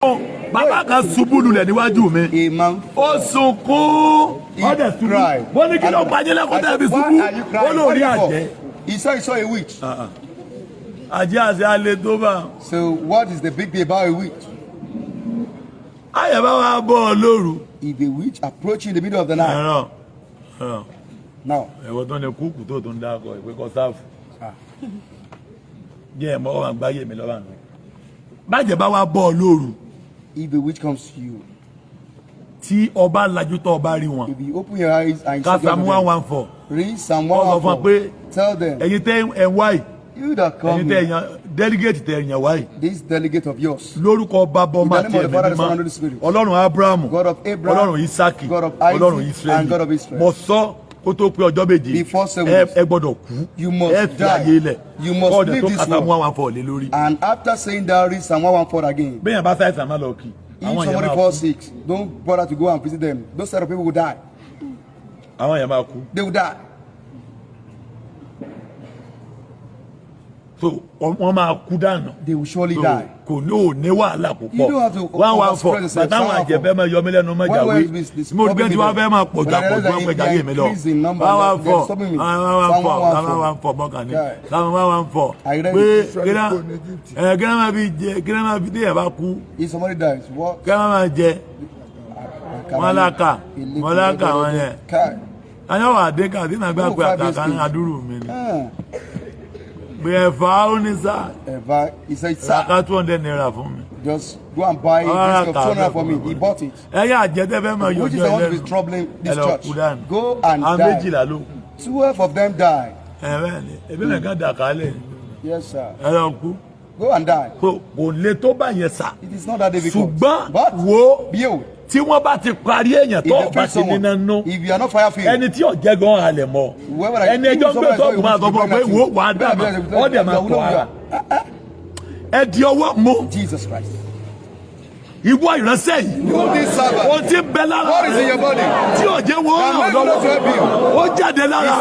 Bàbá kan ṣubú lulẹ̀ níwájú mi. Ó sunkún. Ó dẹ̀ ṣubú. Mo ní kí ló gbajẹ́ lẹ́kọ̀ọ́ tẹ́ fi ṣubú. Ó lórí àjẹ́. He said he saw a witch. Àjẹ́ àti alẹ́ tó bá. So what is the big deal about a witch? Ayẹ̀ bá wa bọ́ ọ lóru. If a witch approach you in the middle of the night. Now. Ẹ̀wọ̀n tó ní kúkú tó ń dákọ̀ ìpè kọ́ sáfù. Jẹ́ ẹ̀mọ́ ọ̀hún àgbáyé mi lọ́wọ́ àná. Bájẹ̀ bá wa bọ́ ọ lóru. If a witch comes to you. Tí ọba lajú tó ọba rí wọn. If you open your eyes and see Psalm 114. Read Psalm 114. Tell them. Ẹ̀yin tẹ́ ẹ̀ wáyé. You that come here. Delegate tẹ́ ẹ̀yàn wáyé. This delegate of yours. Lórúkọ bàbá ọmọ àti ẹ̀mí mímọ́. Ọlọ́run Abrahamu. God of Abraham. Ọlọ́run Isaki. God of Isaac. Ọlọ́run Israeli. And God of Israel. Mo sọ kó tó pé ọjọ́ méje. Before 7 weeks. Ẹ gbọ́dọ̀ kú. You must die. You must leave this world. And after saying that, read Psalm 114 again. Bẹ́ẹ̀ bá sáyẹ̀sì àmà lọ kí. If somebody falls sick, don't bother to go and visit them. Those set of people will die. They will die. So, they will surely die. You don't have to if somebody dies, what? He said, sir, 200 naira for me. Just go and buy a disc of 200 for me. He bought it. Which is the one who is troubling this church. Go and die. 12 of them died. Yes, sir. Go and die. It is not that difficult. But behold, tí wọ́n bá ti parí èèyàn tó bá ti níná nú ẹni tí ọ̀jẹ̀ gan halẹ̀ mọ́ ẹni ẹjọ́ gbé sọ́ọ̀bù máa sọ fún ọ pé wò wà á dàmà ọ̀dẹ̀ máa tọ̀ ara ẹ di ọwọ́ mú ìwọ ìránṣẹ́ yìí ohun tí ń bẹ lára rẹ tí ọ̀jẹ̀ wọ́n ràn lọ́wọ́ ó jáde lára.